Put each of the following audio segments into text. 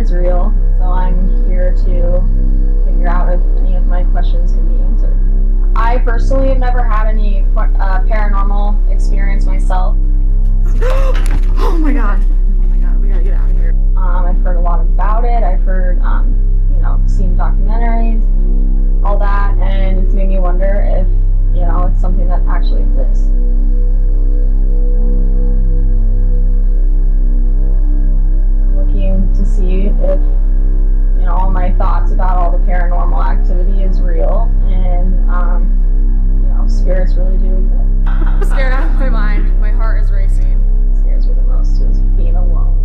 is real, so I'm here to figure out if any of my questions can be answered. I personally have never had any paranormal experience myself. Oh my god, we gotta get out of here. I've heard a lot about it. I've heard, seen documentaries, all that, and it's made me wonder if, it's something that actually exists. I'm looking to see if, all my thoughts about all the paranormal activity is real, and, spirits really do exist. I'm scared out of my mind. My heart is racing. What scares me the most is being alone.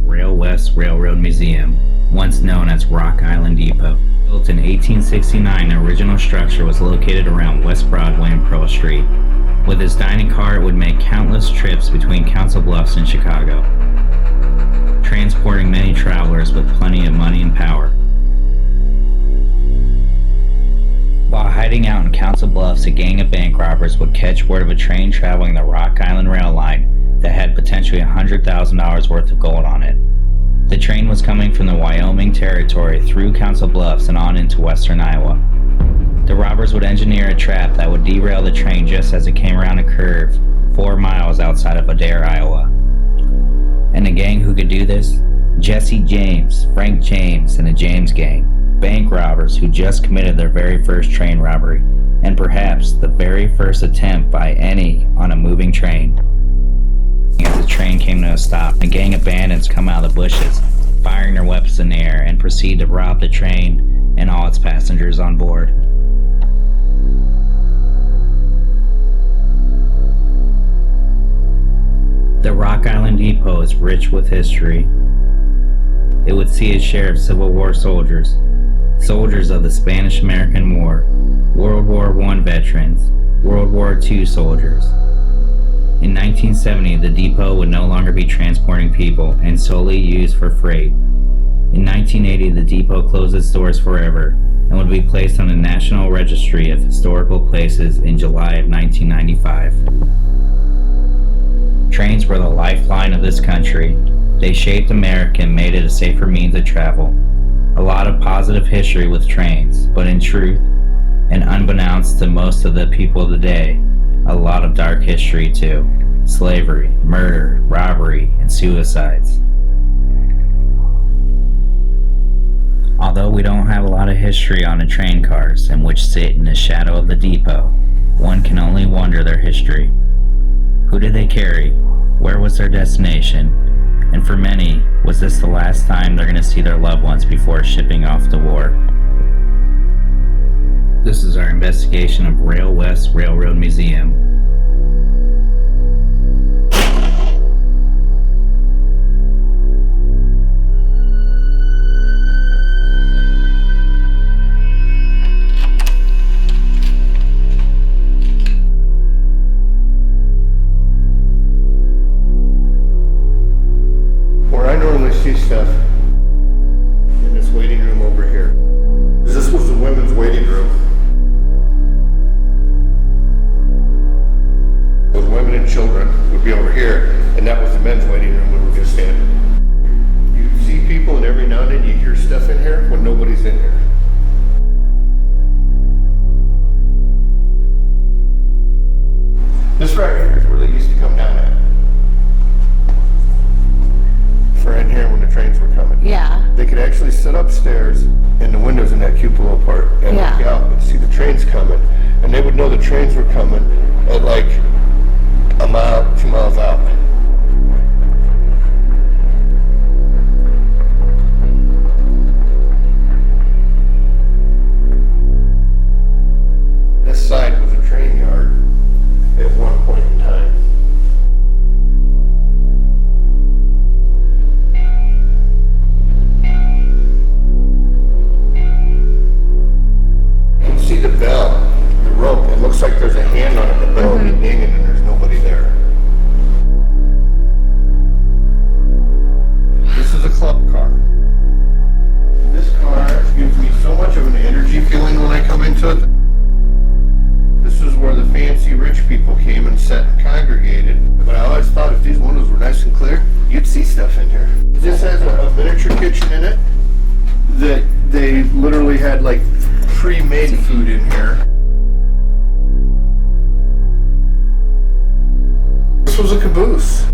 Railwest Railroad Museum, once known as Rock Island Depot. Built in 1869, the original structure was located around West Broadway and Pearl Street. With its dining car, it would make countless trips between Council Bluffs and Chicago, transporting many travelers with plenty of money and power. While hiding out in Council Bluffs, a gang of bank robbers would catch word of a train traveling the Rock Island Rail Line that had potentially $100,000 worth of gold on it. The train was coming from the Wyoming Territory through Council Bluffs and on into western Iowa. The robbers would engineer a trap that would derail the train just as it came around a curve 4 miles outside of Adair, Iowa. And the gang who could do this? Jesse James, Frank James, and the James Gang. Bank robbers who just committed their very first train robbery, and perhaps the very first attempt by any on a moving train. As the train came to a stop, a gang of bandits come out of the bushes, firing their weapons in the air, and proceed to rob the train and all its passengers on board. The Rock Island Depot is rich with history. It would see its share of Civil War soldiers, soldiers of the Spanish-American War, World War I veterans, World War II soldiers. In 1970, the depot would no longer be transporting people and solely used for freight. In 1980, the depot closed its doors forever and would be placed on the National Registry of Historical Places in July of 1995. Trains were the lifeline of this country. They shaped America and made it a safer means of travel. A lot of positive history with trains, but in truth, and unbeknownst to most of the people of the day, a lot of dark history too. Slavery, murder, robbery, and suicides. Although we don't have a lot of history on the train cars in which sit in the shadow of the depot, one can only wonder their history. Who did they carry? Where was their destination? And for many, was this the last time they're going to see their loved ones before shipping off to war? This is our investigation of Railwest Railroad Museum. Stuff in this waiting room over here. This was the women's waiting room. With women and children would be over here, and that was the men's waiting room we were just in. You see people, and every now and then you hear stuff in here when nobody's in here. This right here is where they used to come down at. For in here when the trains were coming. Yeah. They could actually sit upstairs in the windows in that cupola part and look out and see the trains coming. And they would know the trains were coming at like a mile, 2 miles out. This side was a train yard at one point in time. See the bell, the rope, it looks like there's a hand on it, the bell will be dinging and there's nobody there. miniature kitchen in it that they literally had like pre-made food in here. This was a caboose.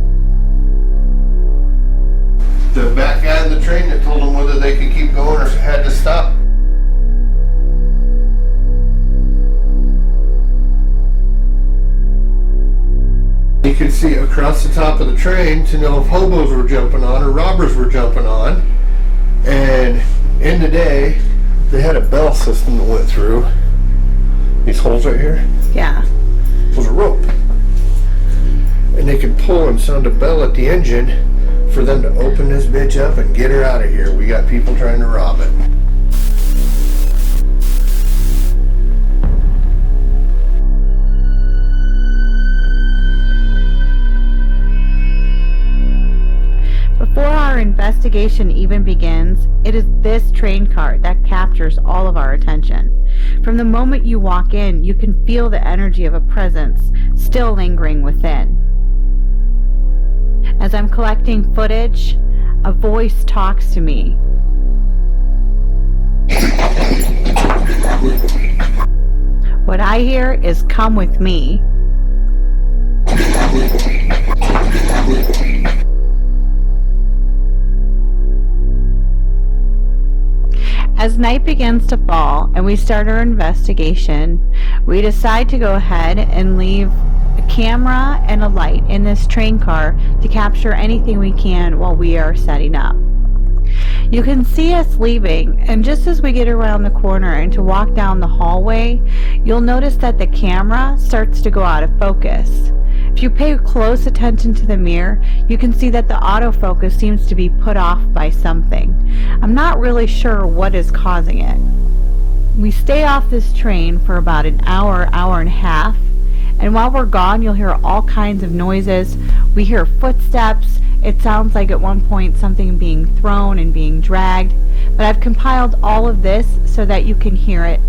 The back guy in the train that told them whether they could keep going or had to stop. You could see across the top of the train to know if hobos were jumping on or robbers were jumping on. And in the day, they had a bell system that went through these holes right here. Yeah. It was a rope. And they could pull and sound a bell at the engine for them to open this bitch up and get her out of here. We got people trying to rob it. Before our investigation even begins, it is this train car that captures all of our attention. From the moment you walk in, you can feel the energy of a presence still lingering within. As I'm collecting footage, a voice talks to me. What I hear is, "Come with me." As night begins to fall and we start our investigation, we decide to go ahead and leave a camera and a light in this train car to capture anything we can while we are setting up. You can see us leaving, and just as we get around the corner and to walk down the hallway, you'll notice that the camera starts to go out of focus. If you pay close attention to the mirror, you can see that the autofocus seems to be put off by something. I'm not really sure what is causing it. We stay off this train for about an hour, hour and a half, and while we're gone, you'll hear all kinds of noises. We hear footsteps. It sounds like at one point something being thrown and being dragged, but I've compiled all of this so that you can hear it.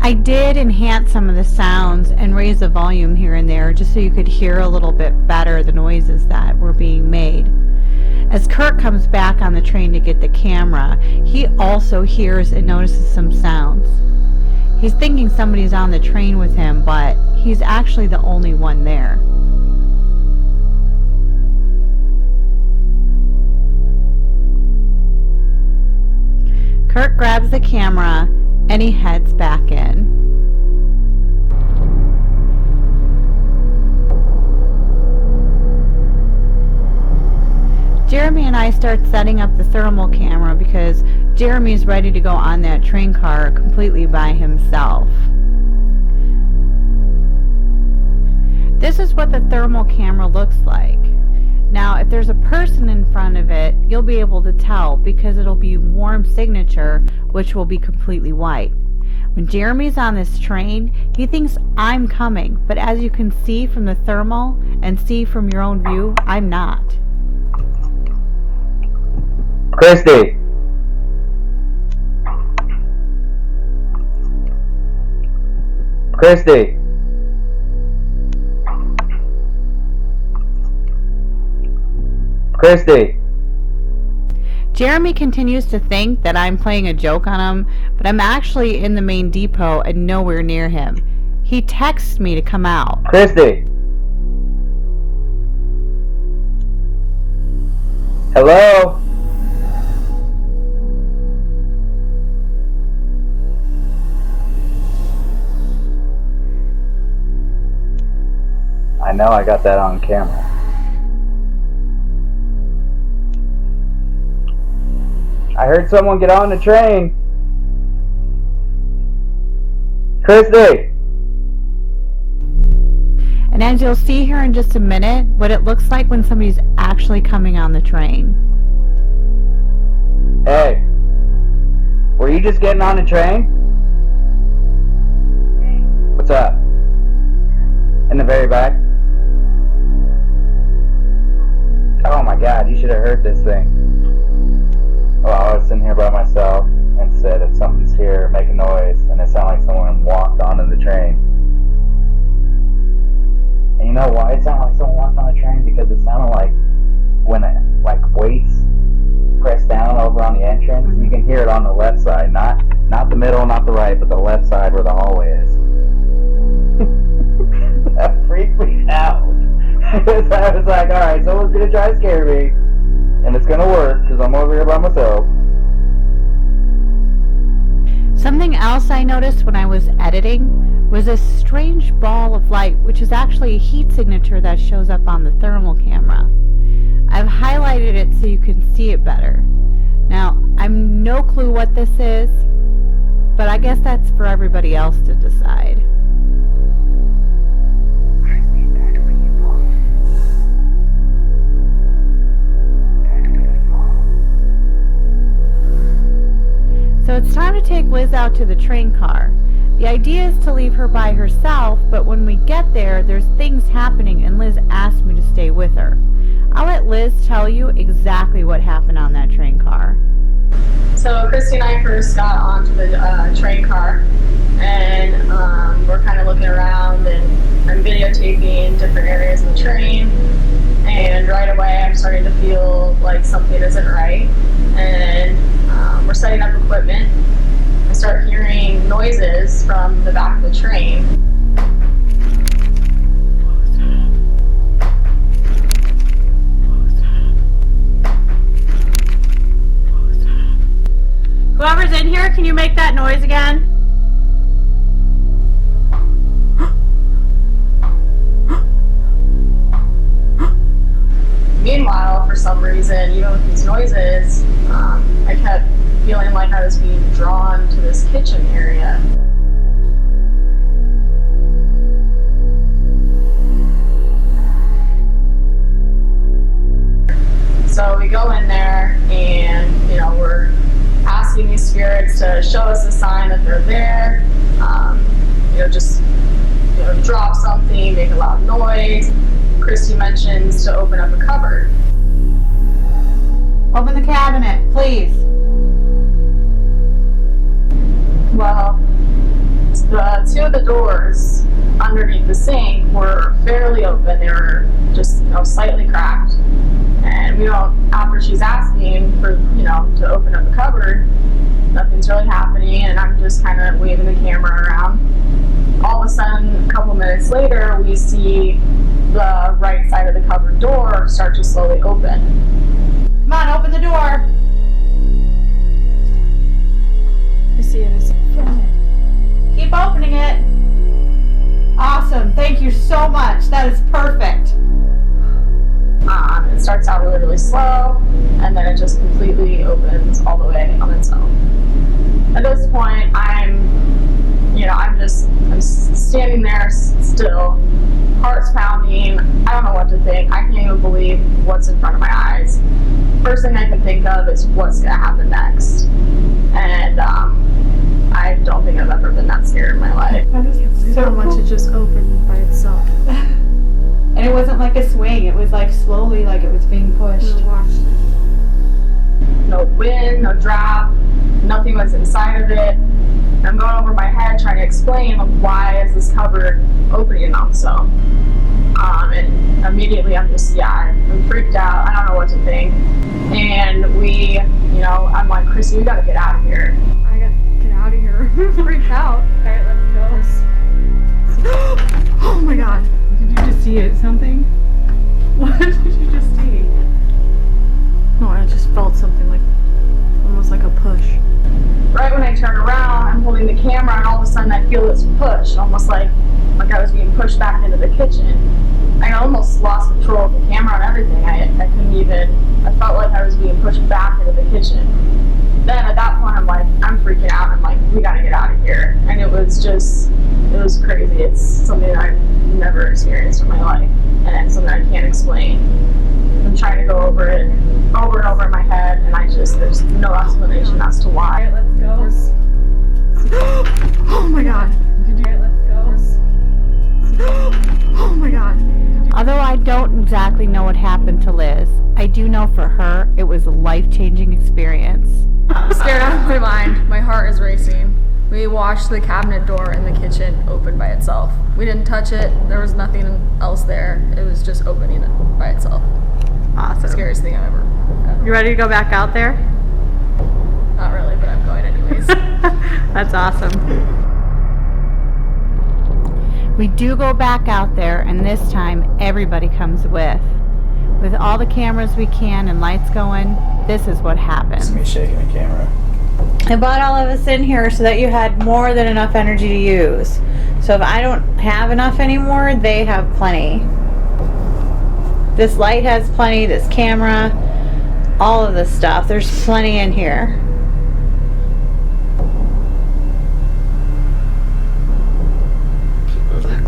I did enhance some of the sounds and raise the volume here and there just so you could hear a little bit better the noises that were being made. As Kurt comes back on the train to get the camera, he also hears and notices some sounds. He's thinking somebody's on the train with him, but he's actually the only one there. Kurt grabs the camera and he heads back in. Jeremy and I start setting up the thermal camera because Jeremy's ready to go on that train car completely by himself. This is what the thermal camera looks like. Now, if there's a person in front of it, you'll be able to tell because it'll be warm signature, which will be completely white. When Jeremy's on this train, he thinks I'm coming, but as you can see from the thermal and see from your own view, I'm not. Christy. Christy. Christy. Jeremy continues to think that I'm playing a joke on him, but I'm actually in the main depot and nowhere near him. He texts me to come out. Christy. Hello? I know I got that on camera. I heard someone get on the train. Christy! And as you'll see here in just a minute, what it looks like when somebody's actually coming on the train. Hey, were you just getting on the train? What's up? In the very back? Oh my god, you should have heard this thing. Well, I was sitting here by myself and said, if something's here, make a noise. And it sounded like someone walked onto the train. And you know why it sounded like someone walked on the train? Because it sounded like when weights press down over on the entrance, you can hear it on the left side, not the middle, not the right, but the left side where the hallway is. That freaked me out. I was like, alright, someone's gonna try to scare me, and it's gonna work, because I'm over here by myself. Something else I noticed when I was editing was a strange ball of light, which is actually a heat signature that shows up on the thermal camera. I've highlighted it so you can see it better. Now, I've no clue what this is, but I guess that's for everybody else to decide. So it's time to take Liz out to the train car. The idea is to leave her by herself, but when we get there, there's things happening and Liz asked me to stay with her. I'll let Liz tell you exactly what happened on that train car. So Christy and I first got onto the train car, and we're kind of looking around, and I'm videotaping different areas of the train, and right away I'm starting to feel like something isn't right, and we're setting up equipment. I start hearing noises from the back of the train. Whoever's in here, can you make that noise again? Meanwhile, for some reason, even with these noises, I kept feeling like I was being drawn to this kitchen area. So we go in there, and we're asking these spirits to show us a sign that they're there. Just drop something, make a loud noise. Christy mentions to open up a cupboard. Open the cabinet, please. Well, the two of the doors underneath the sink were fairly open. They were just slightly cracked. And after she's asking for to open up the cupboard, nothing's really happening, and I'm just kind of waving the camera around. All of a sudden, a couple minutes later, we see the right side of the cupboard door start to slowly open. Come on, open the door. I see it. Keep opening it. Awesome. Thank you so much. That is perfect. It starts out really, really slow, and then it just completely opens all the way on its own. At this point, I'm standing there still, heart's pounding. I don't know what to think. I can't even believe what's in front of my eyes. First thing I can think of is what's going to happen next. And I don't think I've ever been that scared in my life. So much it just opened by itself. And it wasn't like a swing. It was like slowly, like it was being pushed. No wind, no drop, nothing was inside of it. I'm going over my head trying to explain why is this cupboard opening enough so. And immediately I'm freaked out. I don't know what to think. And I'm like, Chrissy, we gotta get out of here. I gotta get out of here. Freaked out. Alright, let's go. Oh my god. Did you just see something? What did you just see? No, moving the camera, and all of a sudden I feel this push, almost like I was being pushed back into the kitchen. I almost lost control of the camera and everything. I couldn't even, I felt like I was being pushed back into the kitchen. Then at that point I'm like, I'm freaking out. I'm like, we gotta get out of here. And it was crazy. It's something that I've never experienced in my life, and something I can't explain. I'm trying to go over it over and over in my head, and there's no explanation as to why. Alright, let's go. Oh my god. Let's go. Oh my god. Although I don't exactly know what happened to Liz, I do know for her it was a life-changing experience. Scared out of my mind. My heart is racing. We watched the cabinet door in the kitchen open by itself. We didn't touch it. There was nothing else there. It was just opening it by itself. Awesome. The scariest thing I've ever. You ready to go back out there? Not really, but I'm going anyways. That's awesome. We do go back out there, and this time everybody comes with. With all the cameras we can and lights going, this is what happens. It's me shaking the camera. I brought all of us in here so that you had more than enough energy to use. So if I don't have enough anymore, they have plenty. This light has plenty, this camera, all of this stuff. There's plenty in here.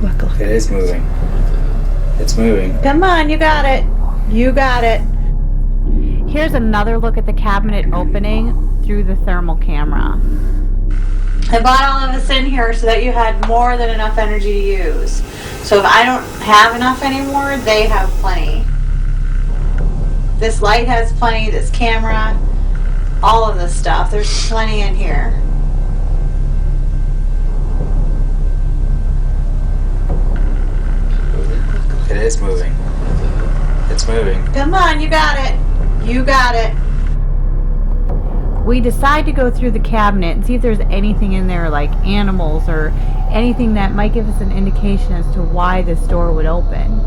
Look. It is moving. It's moving. Come on, you got it. You got it. Here's another look at the cabinet opening through the thermal camera. I brought all of us in here so that you had more than enough energy to use. So if I don't have enough anymore, they have plenty. This light has plenty, this camera, all of this stuff. There's plenty in here. It is moving. It's moving. Come on, you got it. You got it. We decide to go through the cabinet and see if there's anything in there like animals or anything that might give us an indication as to why this door would open.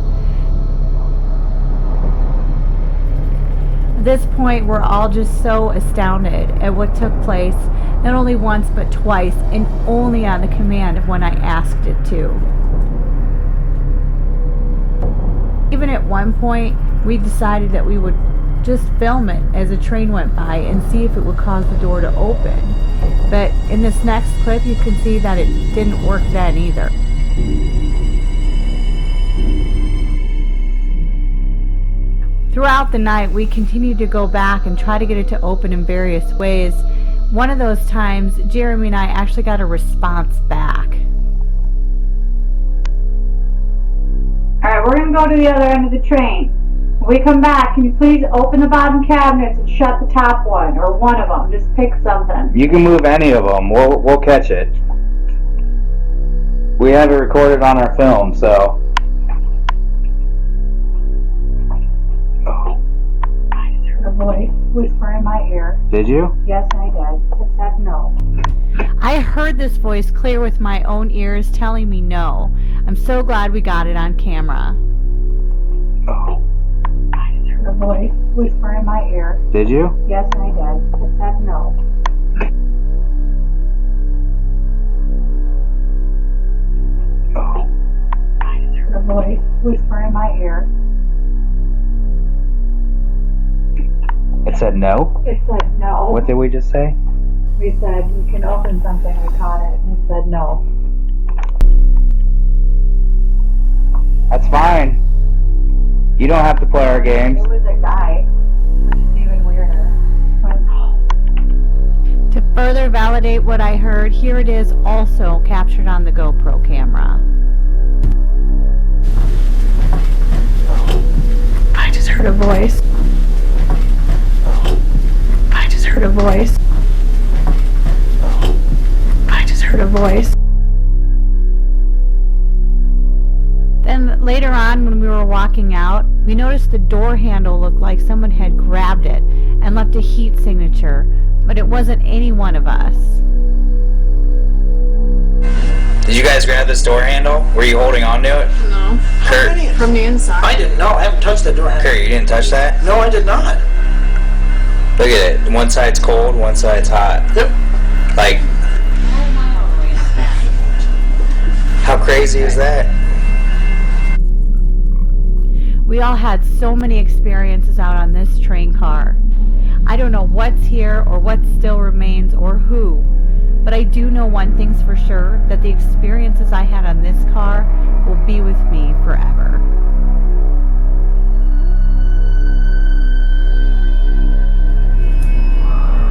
At this point, we're all just so astounded at what took place, not only once but twice, and only on the command of when I asked it to. Even at one point, we decided that we would just film it as a train went by and see if it would cause the door to open. But in this next clip, you can see that it didn't work then either. Throughout the night, we continued to go back and try to get it to open in various ways. One of those times, Jeremy and I actually got a response back. Alright, we're going to go to the other end of the train. When we come back, can you please open the bottom cabinets and shut the top one, or one of them? Just pick something. You can move any of them. We'll catch it. We have it recorded on our film, so. I just heard a voice whisper in my ear. Did you? Yes, I did. It said no. I heard this voice clear with my own ears telling me no. I'm so glad we got it on camera. I just heard a voice whisper in my ear. Did you? Yes, I did. It said no. I just heard a voice whisper in my ear. It said no? It said no. What did we just say? We said you can open something. We caught it, and it said no. That's fine. You don't have to play our games. It was a guy, which is even weirder. But no. To further validate what I heard, here it is also captured on the GoPro camera. I just heard a voice. I just heard a voice. I just heard a voice. Then later on, when we were walking out, we noticed the door handle looked like someone had grabbed it and left a heat signature, but it wasn't any one of us. Did you guys grab this door handle? Were you holding on to it? No. Kurt, From the inside. I didn't. No, I haven't touched the door. Kurt, you didn't touch that? No, I did not. Look at it. One side's cold, one side's hot. Yep. Like, How crazy is that? We all had so many experiences out on this train car. I don't know what's here or what still remains or who, but I do know one thing's for sure, that the experiences I had on this car will be with me forever.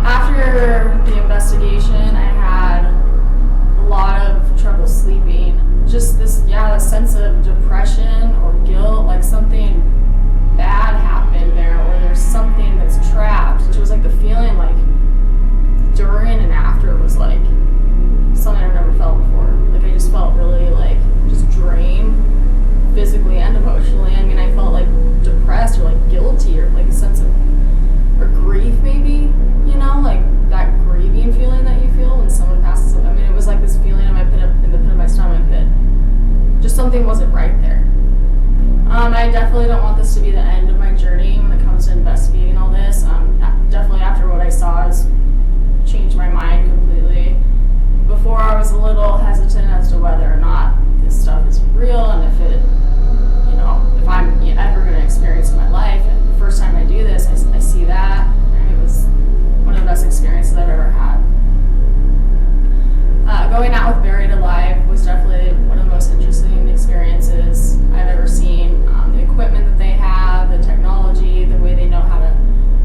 After the investigation, I had a lot of trouble sleeping. Just this sense of depression or guilt, like something bad happened there, or there's something that's trapped. It was like the feeling like during and after was like something I've never felt before. Like I just felt really like just drained physically and emotionally. I mean, I felt like depressed or like guilty or like a sense of or grief maybe, you know, like that grieving feeling that you feel when someone passes away. I mean, it was like this feeling in the pit of my stomach that just something wasn't right there. I definitely don't want this to be the end of my journey when it comes to investigating all this. Definitely after what I saw has changed my mind completely. Before I was a little hesitant as to whether or not this stuff is real and if it, you know, if I'm ever going to experience it in my life. And the first time I do this, I see that. And it was one of the best experiences I've ever had. Going out with Buried Alive was definitely one of the most interesting experiences I've ever seen. The equipment that they have, the technology, the way they know how to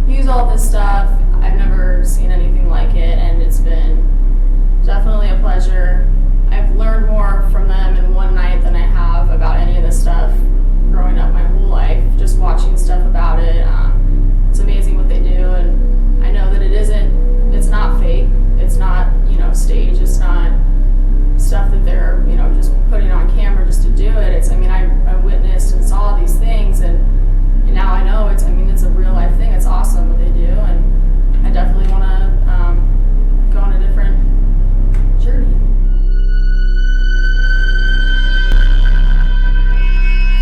use all this stuff, I've never seen anything like it, and it's been definitely a pleasure. I've learned more from them in one night than I have about any of this stuff growing up my whole life, just watching stuff about it. It's amazing what they do, and I know that it's not fake, it's not, you know, staged, it's not stuff that they're, you know, just putting on camera just to do it. It's, I mean, I witnessed and saw these things, and now I know it's, I mean, it's a real life thing. It's awesome what they do, and I definitely want to go on a different journey.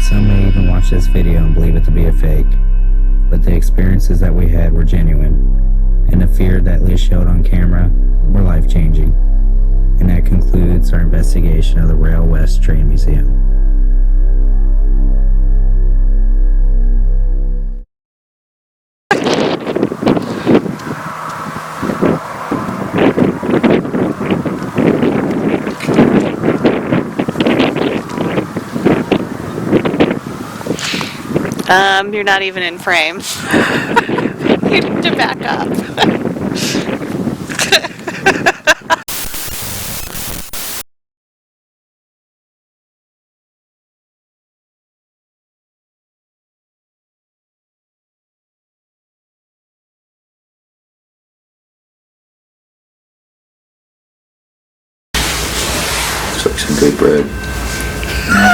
Some may even watch this video and believe it to be a fake, but the experiences that we had were genuine, and the fear that Liz showed on camera were life-changing. And that concludes our investigation of the Rail West Train Museum. You're not even in frame. You need to back up. Looks like some good bread.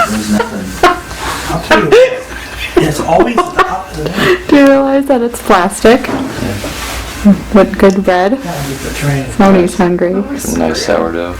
There's nothing. I'll tell you, it's always the opposite. Do you realize that it's plastic? What good bread? The train. Somebody's hungry. Some nice sourdough.